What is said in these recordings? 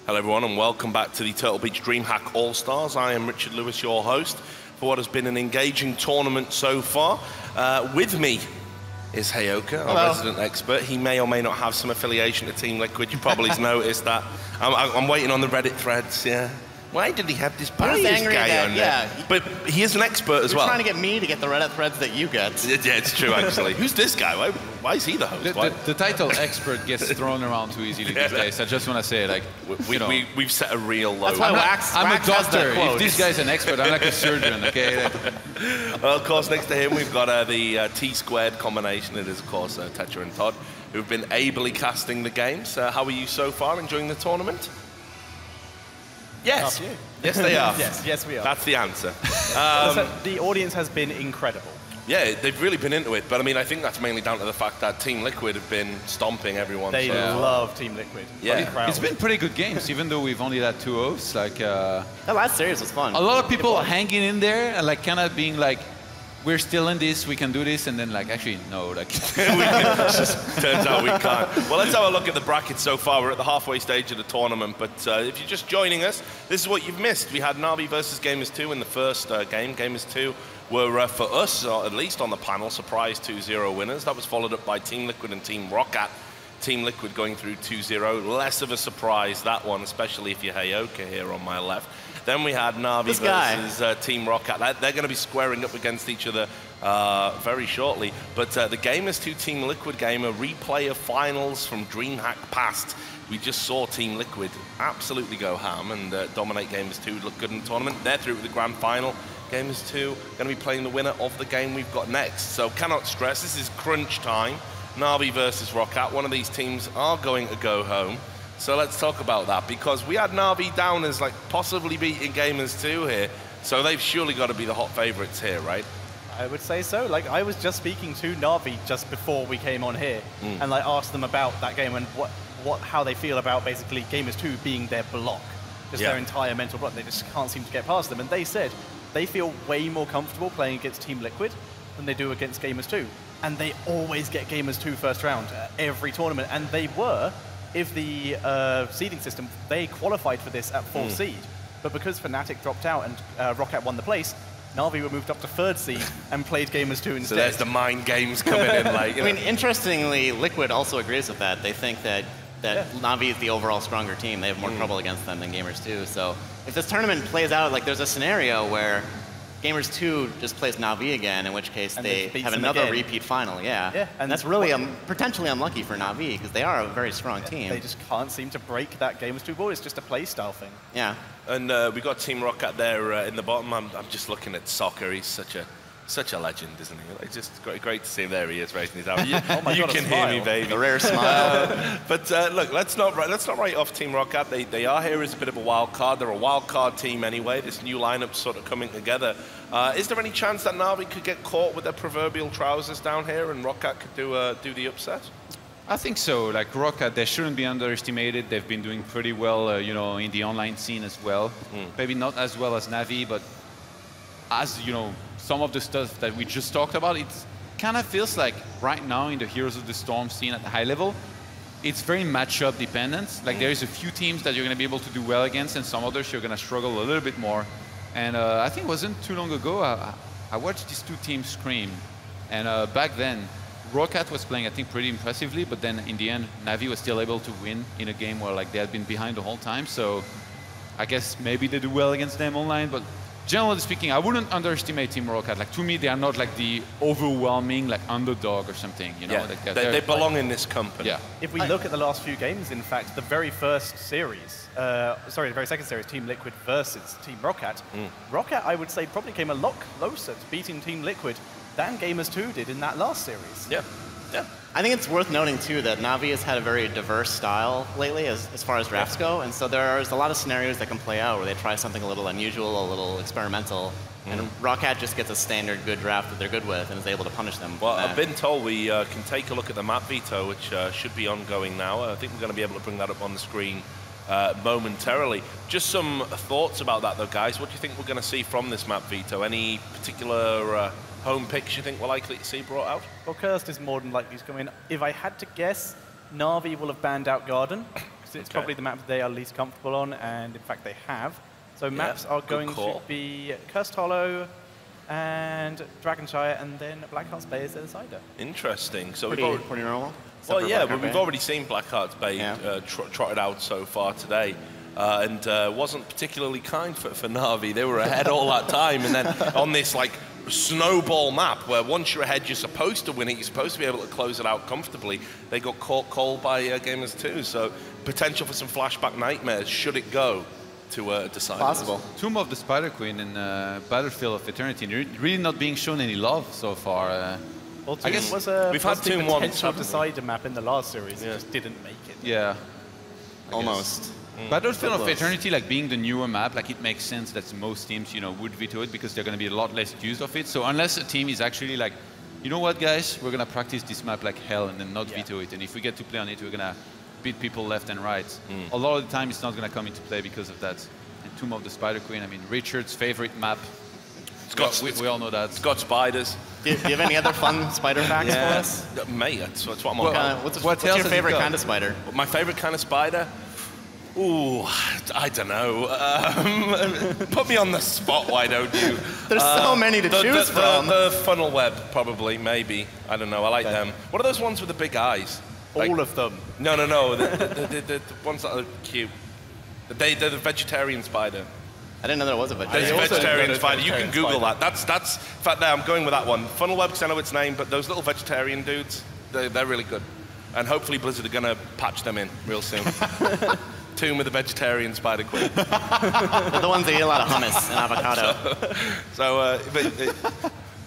Hello everyone and welcome back to the Turtle Beach DreamHack All-Stars. I am Richard Lewis, your host, for what has been an engaging tournament so far. With me is Hayoka, our resident expert. He may or may not have some affiliation to Team Liquid. You probably noticed that. I'm waiting on the Reddit threads, yeah. Why did he have this biased guy on there? Yeah. But he is an expert as well. You're trying to get me to get the Reddit threads that you get. Yeah, it's true, actually. Who's this guy? Why is he the host? The title expert gets thrown around too easily these days. I just want to say, like, we've set a real low. That's why I'm a doctor. If this guy's an expert, I'm like a surgeon, okay? Well, of course, next to him, we've got the T-squared combination. It is, of course, Tetra and Todd, who've been ably casting the games. How are you so far enjoying the tournament? Yes. Yes, they are. yes, we are. That's the answer. The audience has been incredible. Yeah, they've really been into it, but I mean, I think that's mainly down to the fact that Team Liquid have been stomping everyone. They love Team Liquid. Yeah. It's been pretty good games, even though we've only had 2 hosts. Like, the last series was fun. A lot of people hanging in there and like kind of being like, we're still in this, we can do this, and then like, actually, no. Like Turns out we can't. Well, let's have a look at the brackets so far. We're at the halfway stage of the tournament, but if you're just joining us, this is what you've missed. We had Na'Vi versus Gamers 2 in the first game. Gamers 2 were, for us, or at least on the panel, surprise 2-0 winners. That was followed up by Team Liquid and Team Roccat. Team Liquid going through 2-0. Less of a surprise, that one, especially if you're Hayoka here on my left. Then we had Na'Vi versus Team Roccat. They're going to be squaring up against each other very shortly. But the Gamers 2 Team Liquid game, a replay of finals from DreamHack past. We just saw Team Liquid absolutely go ham and dominate Gamers 2, look good in the tournament. They're through to the grand final. Gamers 2 going to be playing the winner of the game we've got next. So cannot stress, this is crunch time. Na'Vi versus Roccat. One of these teams are going to go home. So let's talk about that, because we had Na'Vi down as like possibly beating Gamers 2 here. So they've surely got to be the hot favorites here, right? I would say so. Like, I was just speaking to Na'Vi just before we came on here, and like asked them about that game and how they feel about basically Gamers 2 being their block, just their entire mental block. They just can't seem to get past them. And they said they feel way more comfortable playing against Team Liquid than they do against Gamers 2. And they always get Gamers 2 first round every tournament. And they were, if the seeding system, they qualified for this at 4th seed. But because Fnatic dropped out and Roccat won the place, Na'Vi were moved up to 3rd seed and played Gamers 2 instead. So there's the mind games coming in. Like, I mean, interestingly, Liquid also agrees with that. They think that Na'Vi is the overall stronger team. They have more trouble against them than Gamers 2. So if this tournament plays out, like there's a scenario where Gamers 2 just plays Na'Vi again, in which case they have another repeat final, and that's really potentially unlucky for Na'Vi, because they are a very strong team. They just can't seem to break that Gamers 2 board. It's just a play style thing. Yeah. And we got Team Roccat there in the bottom. I'm just looking at Soccer. He's such a legend, isn't he? It's just great to see him. There he is, raising his arm. You can hear me, baby. The rare smile. But look, let's not write off Team Roccat. They are here as a bit of a wild card. They're a wild card team anyway. This new lineup's sort of coming together. Is there any chance that Na'Vi could get caught with their proverbial trousers down here and Roccat could do the upset? I think so. Like Roccat, they shouldn't be underestimated. They've been doing pretty well, you know, in the online scene as well. Maybe not as well as Na'Vi, but as you know, some of the stuff that we just talked about, it kind of feels like right now in the Heroes of the Storm scene at the high level, it's very matchup dependent. Like there is a few teams that you're going to be able to do well against, and some others you're going to struggle a little bit more. And I think it wasn't too long ago, I watched these 2 teams scream. And back then, Roccat was playing, I think, pretty impressively, but then in the end, Na'Vi was still able to win in a game where like they had been behind the whole time. So I guess maybe they do well against them online, but generally speaking, I wouldn't underestimate Team Roccat. Like to me, they are not like the overwhelming like underdog or something. You know, yeah, they belong in this company. Yeah. If we look at the last few games, in fact, the very first series, the very second series, Team Liquid versus Team Roccat, Roccat, I would say, probably came a lot closer to beating Team Liquid than Gamers 2 did in that last series. Yeah. I think it's worth noting, too, that Na'Vi has had a very diverse style lately as far as drafts go, and so there's a lot of scenarios that can play out where they try something a little unusual, a little experimental, and Roccat just gets a standard good draft that they're good with and is able to punish them. Well, I've been told we can take a look at the map veto, which should be ongoing now. I think we're going to be able to bring that up on the screen momentarily. Just some thoughts about that, though, guys. What do you think we're going to see from this map veto? Any particular home picks you think we're likely to see brought out? Well, Cursed is more than likely to come in. If I had to guess, Na'Vi will have banned out Garden, because because it's probably the map that they are least comfortable on, and in fact they have. So maps are going to be Cursed Hollow and Dragonshire, and then Blackheart's Bay is the decider. Interesting. So pretty normal. Well, yeah, but we've already seen Blackheart's Bay trotted out so far today. And wasn't particularly kind for Na'Vi. They were ahead all that time, and then on this like snowball map where once you're ahead, you're supposed to win it. You're supposed to be able to close it out comfortably. They got caught cold by Gamers 2, so potential for some flashback nightmares should it go to decide. Possible. Tomb of the Spider Queen and Battlefield of Eternity really not being shown any love so far. Well, I guess we've had Tomb once. Potential decider map in the last series, it just didn't make it. Yeah. Almost. Battlefield of Eternity, like being the newer map, like it makes sense that most teams, would veto it because they're going to be a lot less used of it. So unless a team is actually like, you know what, guys, we're going to practice this map like hell and then not veto it. And if we get to play on it, we're going to beat people left and right. A lot of the time, it's not going to come into play because of that. And Tomb of the Spider Queen, I mean, Richard's favorite map. We all know that. It's got spiders. Do you have any other fun spider facts for us? Mate, that's what I'm on. What's your favorite kind of spider? My favorite kind of spider? Ooh, I don't know. Put me on the spot, why don't you? There's so many to choose from. The funnel web, probably, maybe. I don't know, I like them. What are those ones with the big eyes? All of them. No. The ones that are cute. They're the vegetarian spider. I didn't know there was a There's vegetarian. a vegetarian spider. You can Google that. That's. In fact, I'm going with that one. Funnel web, because I know its name, but those little vegetarian dudes, they're really good. And hopefully Blizzard are going to patch them in real soon. Tomb of the vegetarian spider queen. They're the ones that eat a lot of hummus and avocado.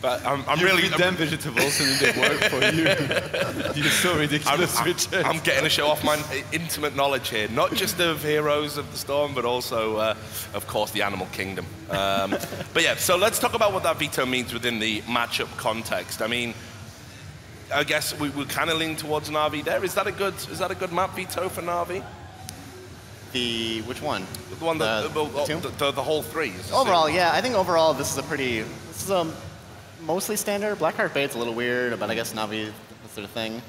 But I'm really them vegetables and they work for you. You're so ridiculous, Richard. I'm getting to show off my intimate knowledge here, not just of Heroes of the Storm, but also, of course, the Animal Kingdom. But yeah, so let's talk about what that veto means within the matchup context. I mean, I guess we're kind of leaning towards Na'Vi there. Is that a good map veto for Na'Vi? Which one? The one the whole three. Overall, yeah, I think overall this is a mostly standard. Blackheart Bay's a little weird, but I guess Na'Vi is their thing.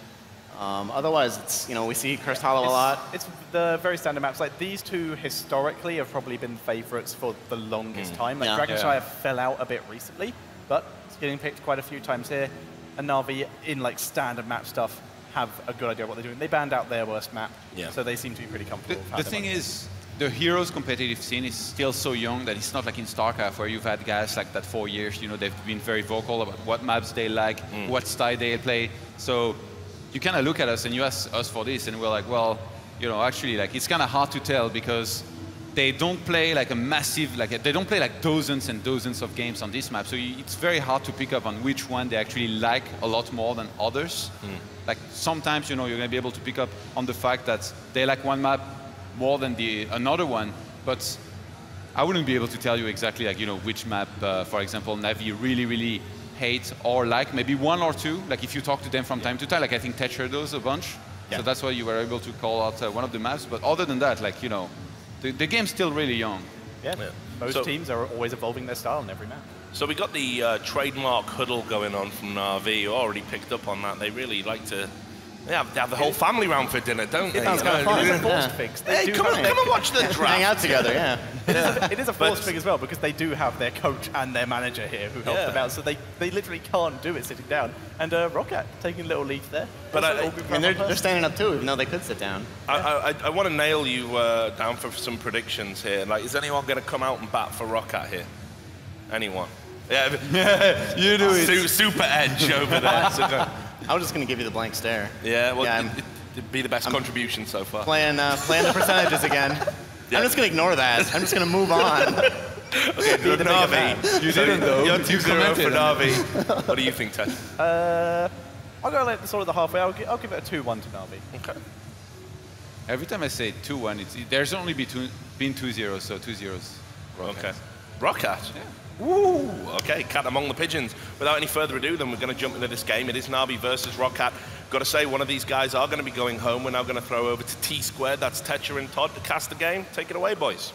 Otherwise, it's we see Cursed Hollow a lot. It's the very standard maps. Like these two historically have probably been favorites for the longest time. Like Dragonshire fell out a bit recently, but it's getting picked quite a few times here. And Na'Vi in like standard map stuff have a good idea of what they're doing. They banned out their worst map, so they seem to be pretty comfortable. The thing is, the Heroes competitive scene is still so young that it's not like in StarCraft where you've had guys like that 4 years, they've been very vocal about what maps they like, what style they play. So you kind of look at us and you ask us for this and we're like, well, actually like it's kind of hard to tell because they don't play like a massive, they don't play like dozens and dozens of games on this map. So it's very hard to pick up on which one they actually like a lot more than others. Like sometimes, you're going to be able to pick up on the fact that they like one map more than another one, but I wouldn't be able to tell you exactly which map, for example, Na'Vi really, really hate or like. Maybe one or two, like if you talk to them from time to time, like I think Thatcher does a bunch. So that's why you were able to call out one of the maps. But other than that, the game's still really young. Most teams are always evolving their style in every map. So we got the trademark huddle going on from Na'Vi. You already picked up on that. They really like to... They have the whole family round for dinner, don't they? Sounds kind of fun. It's a forced fix. Hey, come and watch the draft. Hang out together, yeah. It is a forced thing as well because they do have their coach and their manager here who help them out. So they literally can't do it sitting down. And Roccat taking a little lead there. But they're standing up too, even though they could sit down. I want to nail you down for some predictions here. Like, is anyone going to come out and bat for Roccat here? Anyone? Yeah, you do it. Super edge over there. I was just going to give you the blank stare. Yeah, well, it'd be the best contribution so far. Playing the percentages again. I'm just going to ignore that. I'm just going to move on. Okay, Na'Vi. You didn't, though. You're 2-0 for Na'Vi. What do you think, Ted? I'll go like sort of the halfway. I'll give it a 2-1 to Na'Vi. Okay. Every time I say 2-1, there's only been 2-0, so 2-0s. Okay. Roccat? Yeah. Woo! Okay, cat among the pigeons. Without any further ado, then we're going to jump into this game. It is Na'Vi versus Roccat. Got to say, one of these guys are going to be going home. We're now going to throw over to T-Squared. That's Tetcher and Todd to cast the game. Take it away, boys.